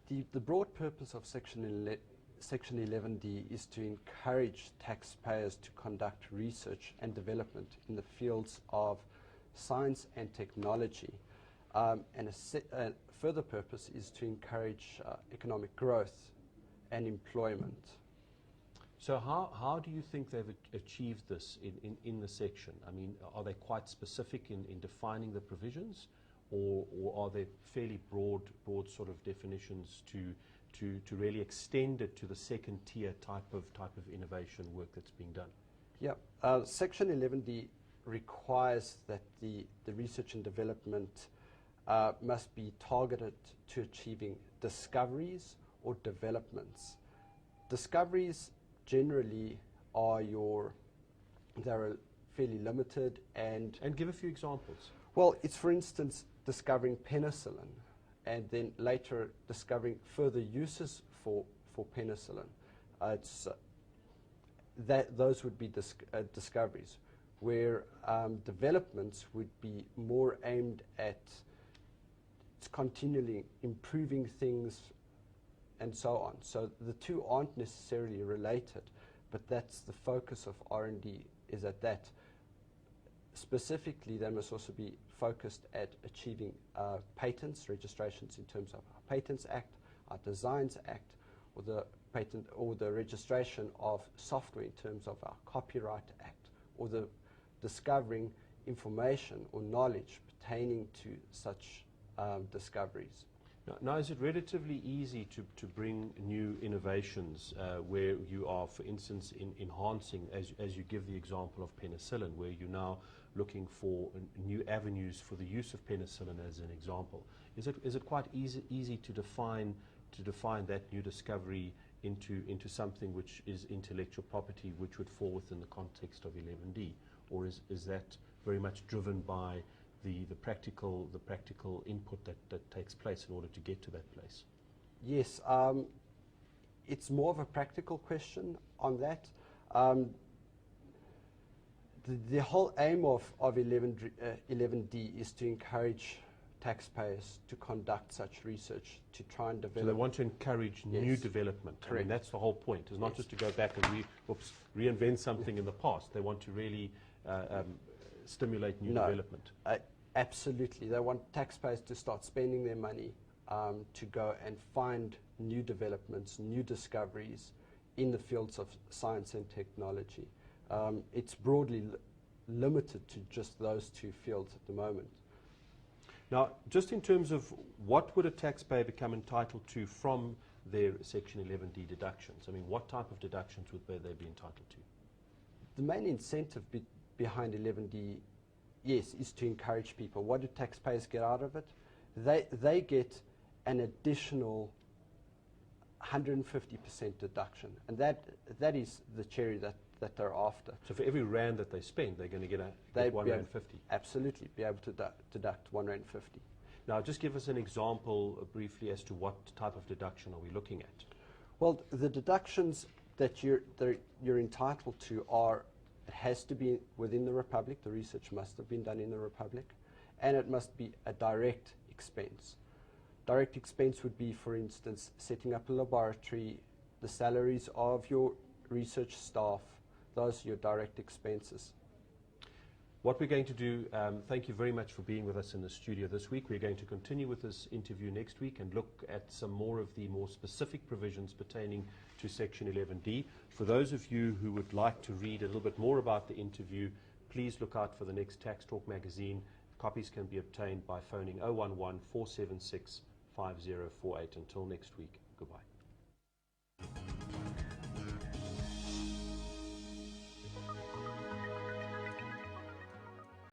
The broad purpose of Section 11D is to encourage taxpayers to conduct research and development in the fields of science and technology. And a further purpose is to encourage economic growth and employment. So how do you think they've achieved this in the section? I mean, are they quite specific in defining the provisions, or are they fairly broad sort of definitions to really extend it to the second tier type of innovation work that's being done? Yeah, Section 11D requires that the research and development must be targeted to achieving discoveries or developments. Discoveries generally they're fairly limited and give a few examples. Well, it's for instance discovering penicillin and then later discovering further uses for penicillin. Those would be discoveries, where developments would be more aimed at continually improving things and so on. So the two aren't necessarily related, but that's the focus of R&D, is at that. Specifically, they must also be focused at achieving patents, registrations in terms of our Patents Act, our Designs Act, or the patent or the registration of software in terms of our Copyright Act, or the discovering information or knowledge pertaining to such discoveries. Now, is it relatively easy to bring new innovations where you are, for instance, enhancing, as you give the example of penicillin, where you're now looking for new avenues for the use of penicillin as an example? Is it quite easy to define that new discovery into something which is intellectual property, which would fall within the context of 11D, or is that very much driven by the practical input that takes place in order to get to that place? Yes, it's more of a practical question on that. The whole aim of 11D is to encourage taxpayers to conduct such research, to try and develop. So they want to encourage new development. Correct. I mean, that's the whole point. It's not just to go back and reinvent something in the past. They want to really stimulate new development. Absolutely. They want taxpayers to start spending their money to go and find new developments, new discoveries in the fields of science and technology. It's broadly limited to just those two fields at the moment. Now, just in terms of what would a taxpayer become entitled to from their Section 11D deductions? I mean, what type of deductions would they be entitled to? The main incentive behind 11D, yes, is to encourage people. What do taxpayers get out of it? They get an additional 150% deduction, and that is the cherry that they're after. So for every rand that they spend, they're going to get R1.50. Absolutely, be able to deduct R1.50. Now, just give us an example briefly as to what type of deduction are we looking at? Well, the deductions that you're entitled to are, it has to be within the Republic. The research must have been done in the Republic, and it must be a direct expense. Direct expense would be, for instance, setting up a laboratory, the salaries of your research staff. Those are your direct expenses. What we're going to do, thank you very much for being with us in the studio this week. We're going to continue with this interview next week and look at some more of the more specific provisions pertaining to Section 11D. For those of you who would like to read a little bit more about the interview, please look out for the next Tax Talk magazine. Copies can be obtained by phoning 011 476 5048. Until next week, goodbye.